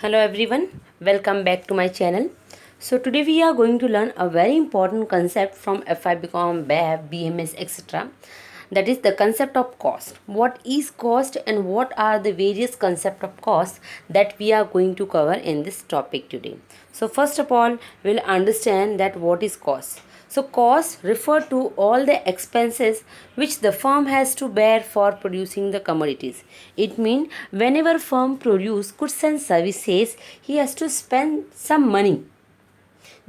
Hello everyone, welcome back to my channel. So today we are going to learn a very important concept from FI BCom, BAF, BMS, etc. That is the concept of cost. What is cost and what are the various concept of cost that we are going to cover in this topic today. So first of all, we'll understand that what is cost. So costs refer to all the expenses which the firm has to bear for producing the commodities. It means whenever firm produce goods and services, he has to spend some money.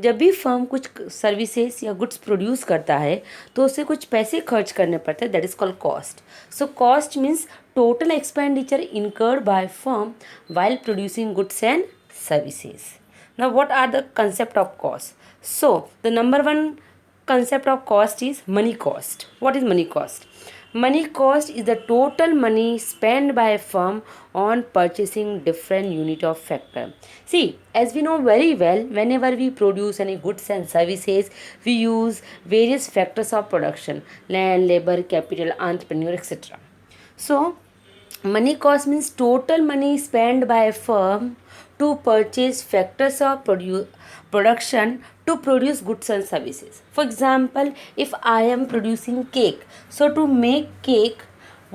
जब भी firm कुछ services या goods produce करता है तो उसे कुछ पैसे खर्च करने पड़ते हैं. That is called cost. So cost means total expenditure incurred by firm while producing goods and services. Now what are the concept of cost? So the number one concept of cost is money cost. What is money cost? Money cost is the total money spent by a firm on purchasing different unit of factor. See, as we know very well, whenever we produce any goods and services, we use various factors of production: land, labor, capital, entrepreneur, etc. So, money cost means total money spent by a firm to purchase factors of production to produce goods and services. For example, if I am producing cake, so to make cake,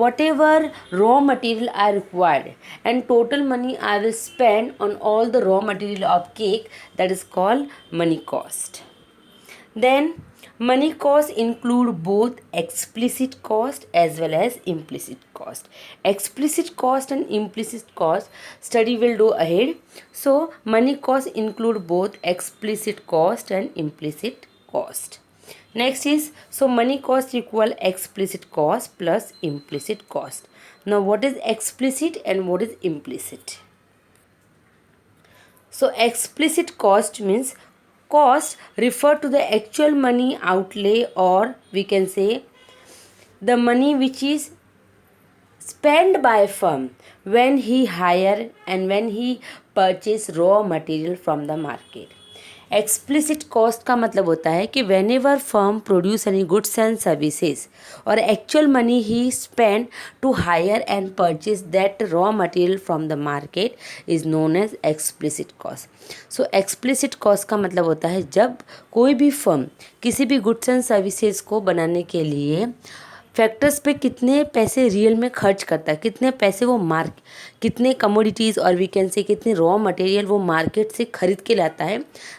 whatever raw material I required and total money I will spend on all the raw material of cake, that is called money cost. Then money cost include both explicit cost as well as implicit cost. Explicit cost and implicit cost study will do ahead. So money cost include both explicit cost and implicit cost. Next is, so money cost equal explicit cost plus implicit cost. Now what is explicit and what is implicit? So explicit cost means cost refer to the actual money outlay, or we can say the money which is spent by a firm when he hire and when he purchase raw material from the market. Explicit cost का मतलब होता है कि whenever firm produce any goods and services और actual money he spend to hire and purchase that raw material from the market is known as explicit cost. So explicit cost का मतलब होता है जब कोई भी फर्म किसी भी गुड्स एंड सर्विसेज को बनाने के लिए फैक्टर्स पे कितने पैसे रियल में खर्च करता है, कितने पैसे वो कितने कमोडिटीज़ और वी कैन से कितने रॉ मटेरियल वो मार्केट से खरीद के लाता है,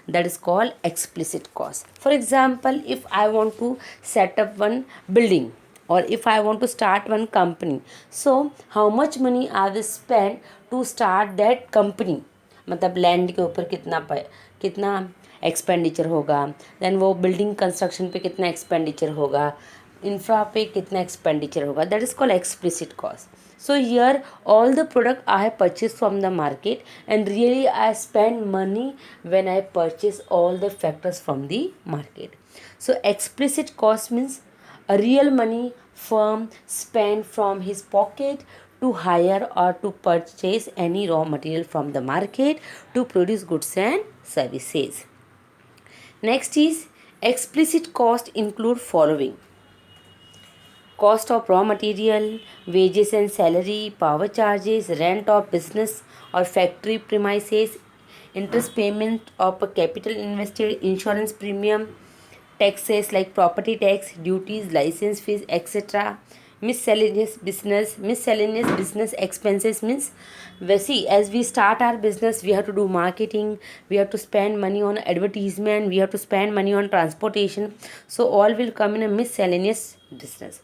that is called explicit cost. For example, if I want to set up one building और if I want to start one company, so how much money I will spend to start that company. मतलब land के ऊपर कितना expenditure होगा, then वो building construction पे कितना expenditure होगा, इंफ्रा पे कितना एक्सपेंडिचर होगा, that is called explicit cost. So here all the product I have purchase from the market and really I spend money when I purchase all the factors from the market. So explicit cost means a real money firm spend from his pocket to hire or to purchase any raw material from the market to produce goods and services. Next is, explicit cost include following: cost of raw material, wages and salary, power charges, rent of business or factory premises, interest payment of a capital invested, insurance premium, taxes like property tax, duties, license fees, etc. Miscellaneous business expenses means, see, as we start our business, we have to do marketing, we have to spend money on advertisement, we have to spend money on transportation, so all will come in a miscellaneous business.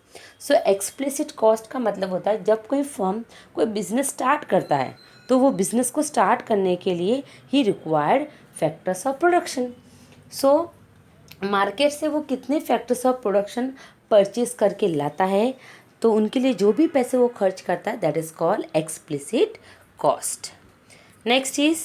So explicit cost का मतलब होता है जब कोई firm कोई business start करता है तो वो बिजनेस को स्टार्ट करने के लिए ही required factors of production. So market से वो कितने फैक्टर्स ऑफ प्रोडक्शन परचेज करके लाता है, तो उनके लिए जो भी पैसे वो खर्च करता है, that is called explicit cost. Next is,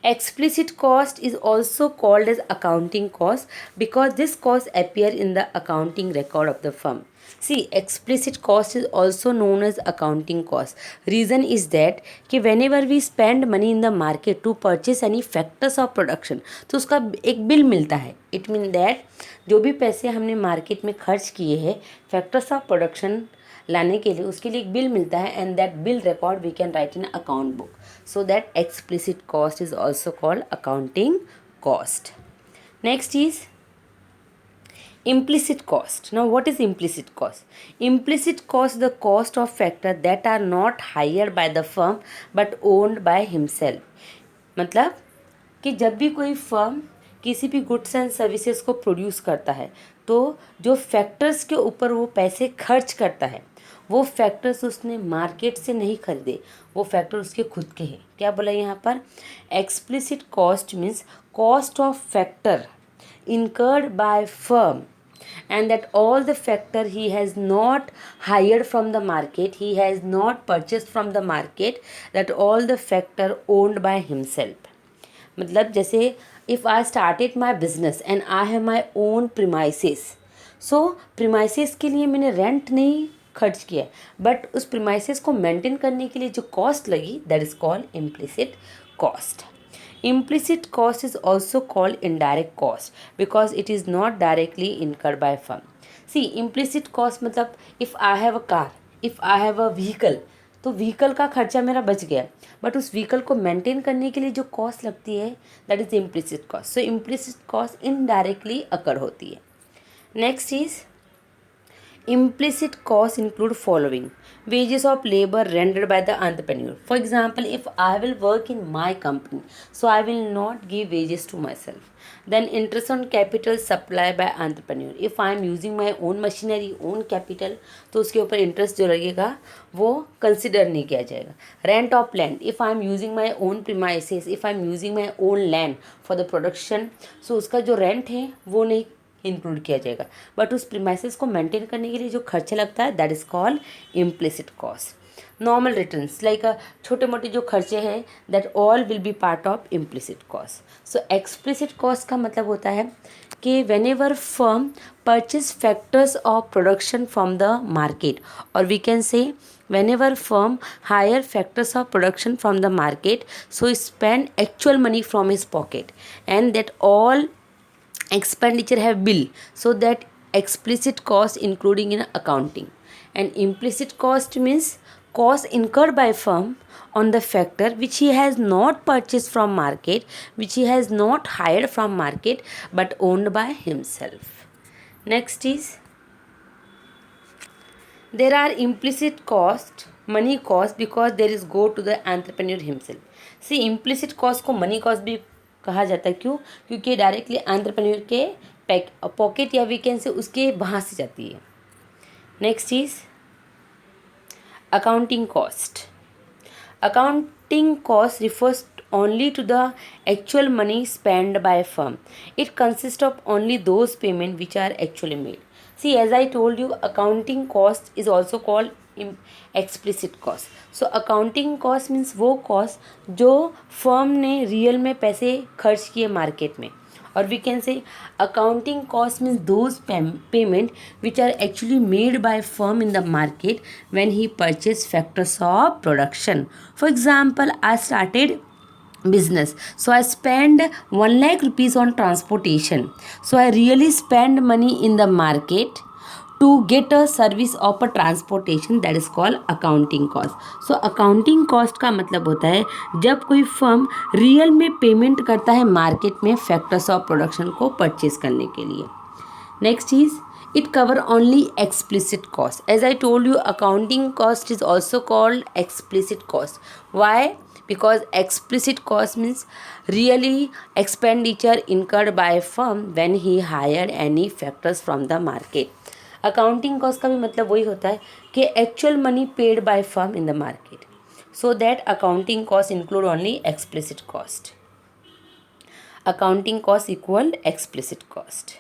explicit cost is also called as accounting cost because this cost appear in the accounting record of the firm. See, explicit cost is also known as accounting cost. Reason is that कि whenever we spend money in the market to purchase any factors of production, तो उसका एक bill मिलता है. It means that जो भी पैसे हमने मार्केट में खर्च किए हैं फैक्टर्स ऑफ प्रोडक्शन लाने के लिए उसके लिए एक बिल मिलता है, and that bill record we can write in account book. So that explicit cost is also called accounting cost. Next is implicit cost. Now what is implicit cost? Implicit cost, the cost of factor that are not hired by the firm but owned by himself. मतलब कि जब भी कोई firm किसी भी goods and services को produce करता है तो जो फैक्टर्स के ऊपर वो पैसे खर्च करता है वो फैक्टर्स उसने मार्केट से नहीं खरीदे, वो फैक्टर उसके खुद के हैं. क्या बोला यहाँ पर? Explicit cost means cost of factor incurred by firm, and that all the factor he has not hired from the market, he has not purchased from the market, that all the factor owned by himself. मतलब जैसे if I started my business and I have my own premises, so premises के लिए मैंने rent नहीं खर्च किया, but उस premises को मेंटेन करने के लिए जो कॉस्ट लगी that is called implicit cost. Implicit cost is also called indirect cost because it is not directly incurred by firm. See, implicit cost मतलब if I have a car, if I have a vehicle, तो vehicle का खर्चा मेरा बच गया, but उस vehicle को maintain करने के लिए जो कॉस्ट लगती है that is implicit cost. So implicit cost indirectly occur होती है. Next is implicit costs include following: wages of labor rendered by the entrepreneur. For example, if I will work in my company, so I will not give wages to myself. Then interest on capital supplied by entrepreneur. If I am using my own machinery, own capital, तो उसके ऊपर interest जो लगेगा वो consider नहीं किया जाएगा. Rent of land, if I am using my own premises, if I am using my own land for the production, so उसका जो रेंट है वो नहीं इंक्लूड किया जाएगा, बट उस प्रीमाइसेस को मेंटेन करने के लिए जो खर्चा लगता है that is called implicit cost. Normal returns like छोटे मोटे जो खर्चे हैं that all will be part of implicit cost. So explicit cost का मतलब होता है कि whenever firm purchase factors of production from the market, और we can say whenever firm hire factors of production from the market, so spend actual money from his pocket, and that all expenditure have bill, so that explicit cost including in accounting. And implicit cost means cost incurred by firm on the factor which he has not purchased from market, which he has not hired from market but owned by himself. Next is there are implicit cost, money cost, because there is go to the entrepreneur himself. See, implicit cost को money cost भी कहा जाता है. क्यों? क्योंकि directly entrepreneur के pocket या we can से उसके वहाँ से जाती है. Next is accounting cost. Accounting cost refers only to the actual money spent by a firm. It consists of only those payments which are actually made. See, as I told you, accounting cost is also called explicit cost. So accounting cost means वो cost जो firm ने real में पैसे खर्च किए market में, और we can say accounting cost means those payment which are actually made by firm in the market when he purchased factors of production. For example, I started business, so I spend 1 lakh rupees on transportation, so I really spend money in the market to get a service of a transportation, that is called accounting cost. So accounting cost का मतलब होता है जब कोई firm real में payment करता है market में फैक्टर्स ऑफ प्रोडक्शन को परचेज करने के लिए. Next is it cover only explicit cost. As I told you, accounting cost is also called explicit cost. Why? Because explicit cost means really expenditure incurred by a firm when he hired any factors from the market. Accounting cost का भी मतलब वही होता है कि actual money paid by firm in the market. So that accounting cost include only explicit cost. Accounting cost equal explicit cost.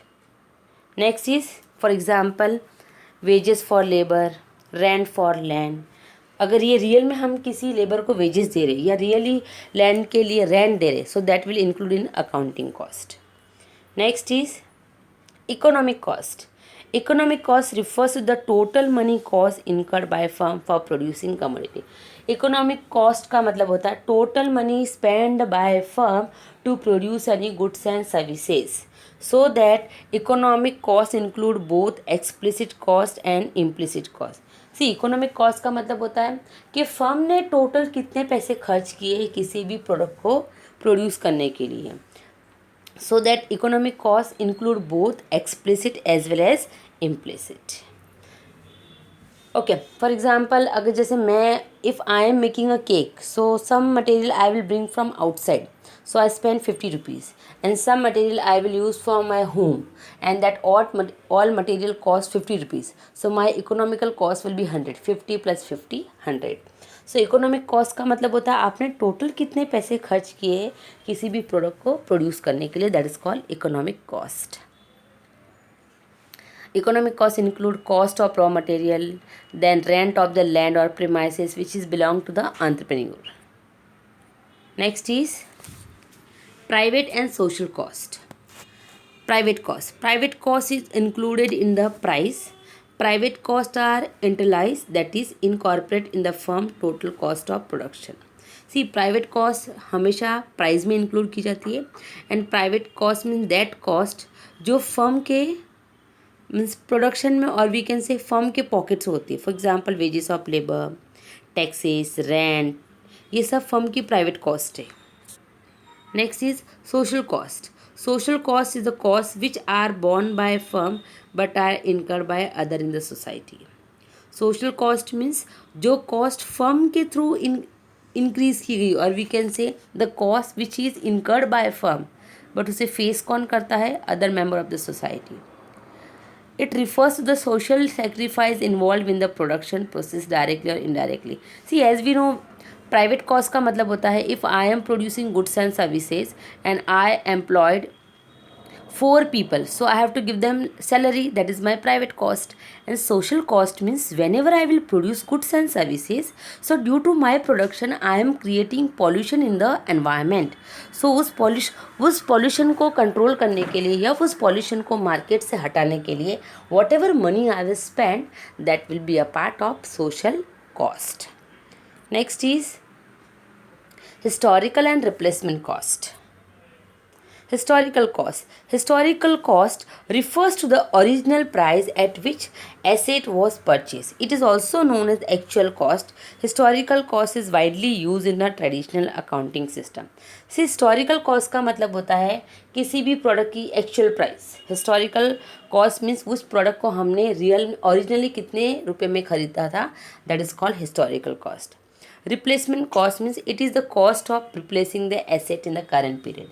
Next is, for example, wages for labor, rent for land. अगर ये real में हम किसी labour को wages दे रहे या really land के लिए रेंट दे रहे, so that will include in accounting cost. Next is economic cost. Economic cost refers to the total money cost incurred by firm for producing commodity. Economic cost का मतलब होता है total money spend by firm to produce any goods and services. So that economic costs include both explicit cost and implicit cost. See economic cost का मतलब होता है कि firm ने टोटल कितने पैसे खर्च किए किसी भी प्रोडक्ट को प्रोड्यूस करने के लिए. So that economic cost include both explicit as well as implicit. Okay, for example अगर जैसे मैं if I am making a cake, so some material I will bring from outside, so I spend 50 rupees, and some material I will use for my home, and that all material cost 50 rupees, so my economical cost will be 100. 50 plus 50 100. So economic cost का मतलब होता है आपने total कितने पैसे खर्च किए किसी भी प्रोडक्ट को प्रोड्यूस करने के लिए, that is called economic cost. Economic costs include cost of raw material, then rent of the land or premises which is belong to the entrepreneur. Next is private and social cost. Private cost is included in the price. Private costs are internalized, that is incorporate in the firm total cost of production. See, private cost हमेशा price में include की जाती है, and private cost mean that cost जो firm के means production में और we can say firm के पॉकेट्स होती है. For example wages of labour, taxes, rent, ये सब फर्म की प्राइवेट कॉस्ट है. Next is social cost. Social cost is the cost which are borne by a firm but are incurred by other in the society. Social cost means जो cost firm के through increase की गई, और we can say the cost which is incurred by firm, but उसे face कौन करता है? Other member of the society. It refers to the social sacrifice involved in the production process directly or indirectly. See, as we know, private cost का मतलब होता है if I am producing goods and services and I employed 4 people, so I have to give them salary, that is my private cost. And social cost means whenever I will produce goods and services, so due to my production I am creating pollution in the environment. So उस pollution को control करने के लिए या उस pollution को market से हटाने के लिए whatever money I will spend, that will be a part of social cost. Next is historical and replacement cost. Historical cost refers to the original price at which asset was purchased. It is also known as actual cost. Historical cost is widely used in the traditional accounting system. See, historical cost का मतलब होता है किसी भी product की actual price. Historical cost means उस product को हमने ओरिजिनली कितने रुपए में खरीदा था, that is called historical cost. Replacement cost means it is the cost of replacing the asset in the current period.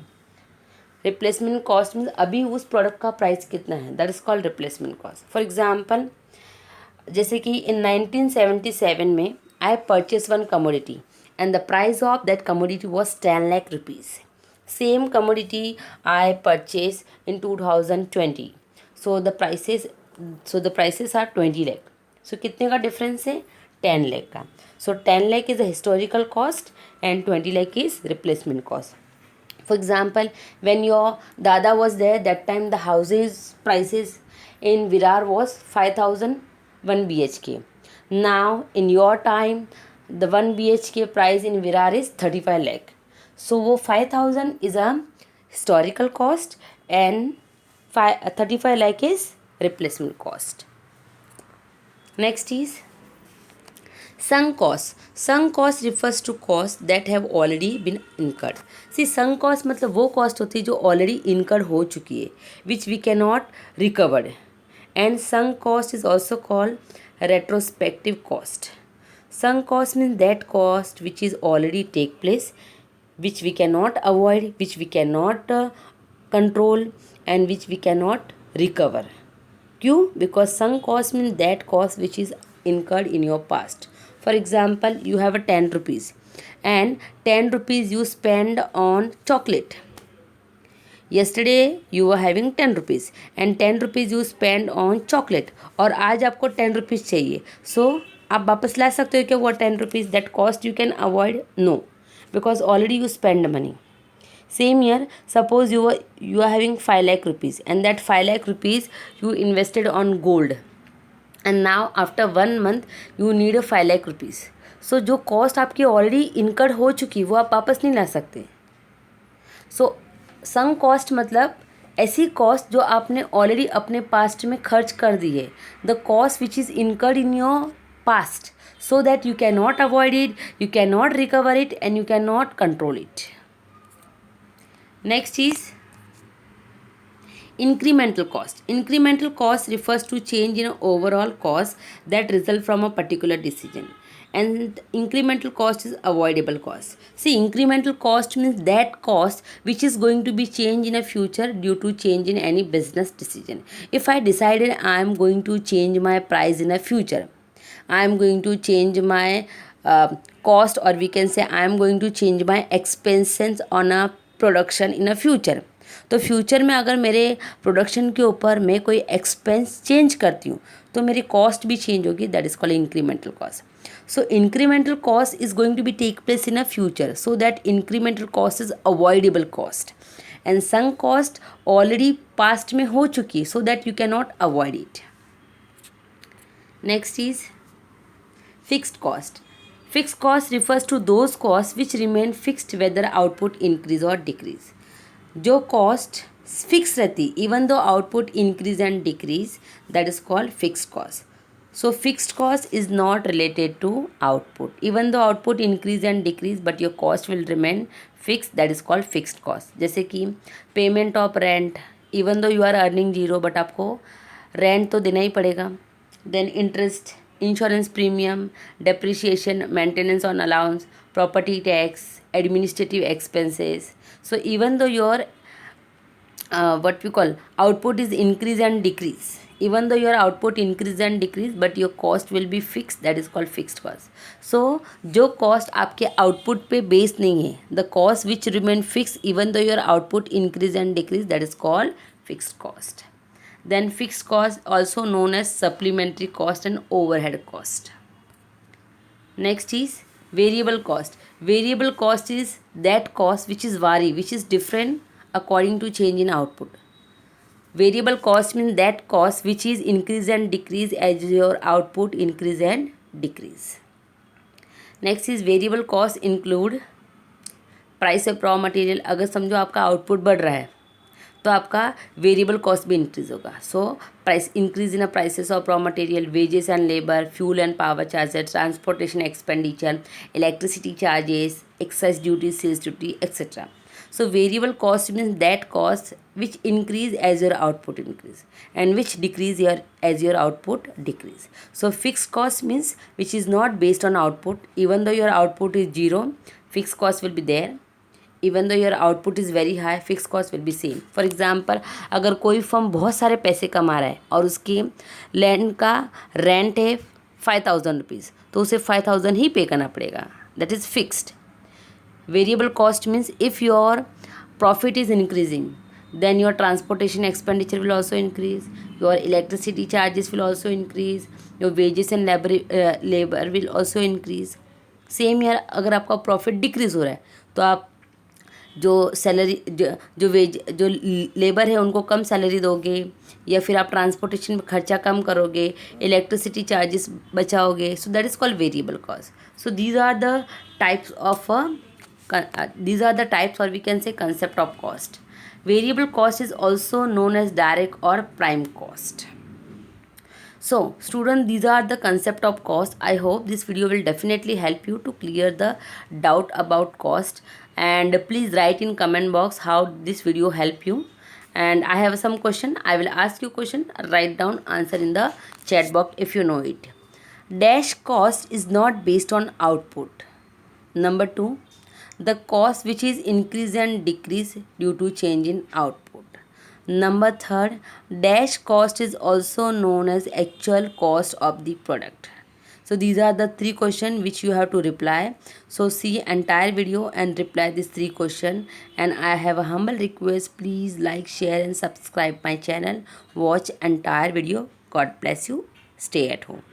Replacement cost means अभी उस प्रोडक्ट का प्राइस कितना है, that is called replacement cost. For example जैसे कि इन 1977 में I purchase one commodity and the price of that commodity was 10 lakh rupees. Same commodity I purchase in 2020, so the prices are 20 lakh. So कितने का difference है? 10 लाख का. सो 10 lakh is a historical cost and 20 lakh is replacement cost. For example, when your dada was there, that time the houses prices in Virar was 5,000 1 BHK. Now in your time the 1 BHK price in Virar is 35 lakh. So वो 5,000 is a historical cost and 35 lakh is replacement cost. Next is sunk cost. Sunk cost refers to costs that have already been incurred. See, sunk cost मतलब वो cost होती है जो already incurred हो चुकी है, which we cannot recover. And sunk cost is also called retrospective cost. Sunk cost means that cost which is already take place, which we cannot avoid, which we cannot control, and which we cannot recover. क्यों? Because sunk cost means that cost which is incurred in your past. For example, you have a 10 rupees and 10 rupees you spend on chocolate. Yesterday you were having 10 rupees and 10 rupees you spend on chocolate, और आज आपको 10 rupees चाहिए. So आप वापस ला सकते हो क्या वो 10 rupees? That cost you can avoid? No, because already you spend money. Same here, suppose you are having 5 lakh rupees and that 5 lakh rupees you invested on gold. And now after 1 month you need a 5 lakh rupees. So जो cost आपकी already incurred हो चुकी वो आप वापस नहीं ला सकते. सो sunk cost मतलब ऐसी कॉस्ट जो आपने ऑलरेडी अपने पास्ट में खर्च कर दी है. The cost which is incurred in your past, so that you cannot avoid it, you cannot recover it, and you cannot control it. Next is incremental cost. Incremental cost refers to change in overall cost that result from a particular decision. And incremental cost is avoidable cost. See, incremental cost means that cost which is going to be changed in a future due to change in any business decision. If I decided I am going to change my price in a future, I am going to change my cost, or we can say I am going to change my expenses on a production in a future. तो future में अगर मेरे production के ऊपर मैं कोई expense change करती हूँ तो मेरी कॉस्ट भी चेंज होगी. That is called incremental cost. So incremental cost is going to be take place in a future, so that incremental cost is avoidable cost. And some cost already past में हो चुकी है, so that you can not avoid it. Next is fixed cost. Fixed cost refers to those costs which remain fixed whether output increase or decrease. जो cost fixed रहती even though output increase and decrease, that is called fixed cost. So fixed cost is not related to output. Even though output increase and decrease but your cost will remain fixed, that is called fixed cost. जैसे कि payment of rent, even though you are earning zero but आपको rent तो देना ही पड़ेगा. Then interest, insurance premium, depreciation, maintenance on allowance, property tax, administrative expenses. So even though your what we call output is increase and decrease, even though your output increase and decrease but your cost will be fixed, that is called fixed cost. So जो cost आपके output पे based नहीं है, the cost which remain fixed even though your output increase and decrease, that is called fixed cost. Then fixed cost also known as supplementary cost and overhead cost. Next is variable cost. Variable cost is that cost which is vary, which is different according to change in output. Variable cost means that cost which is increase and decrease as your output increase and decrease. Next is variable cost include price of raw material. अगर समझो आपका output बढ़ रहा है तो आपका variable cost भी increase होगा. So price increase in prices of raw material, wages and labour, fuel and power charges, transportation expenditure, electricity charges, excise duty, sales duty, etcetera. So variable cost means that cost which increase as your output increase and which decrease as your output decrease. So fixed cost means which is not based on output. Even though your output is zero, fixed cost will be there. Even though your output is very high, fixed cost will be same. For example, अगर कोई firm बहुत सारे पैसे कमा रहा है और उसकी लैंड का रेंट है 5,000 रुपीज़, तो उसे 5,000 ही पे करना पड़ेगा. That is fixed. Variable cost means if your profit is increasing, then your transportation expenditure will also increase, your electricity charges will also increase, your wages and labor will also increase. Same यार अगर आपका profit decrease हो रहा है तो आप जो salary जो वेज जो लेबर है उनको कम सैलरी दोगे, या फिर आप ट्रांसपोर्टेशन में खर्चा कम करोगे, इलेक्ट्रिसिटी चार्जेस बचाओगे. So that is called variable cost. So these are the types of these are the types, or we can say concept of cost. Variable cost is also known as direct or prime cost. So student, these are the concept of cost. I hope this video will definitely help you to clear the doubt about cost, and please write in comment box how this video help you. And I have some question, I will ask you question, write down answer in the chat box if you know it. Dash cost is not based on output. Number 2, the cost which is increase and decrease due to change in output. Number 3, dash cost is also known as actual cost of the product. So these are the 3 questions which you have to reply. So see entire video and reply these 3 questions. And I have a humble request, please like, share and subscribe my channel. Watch entire video. God bless you. Stay at home.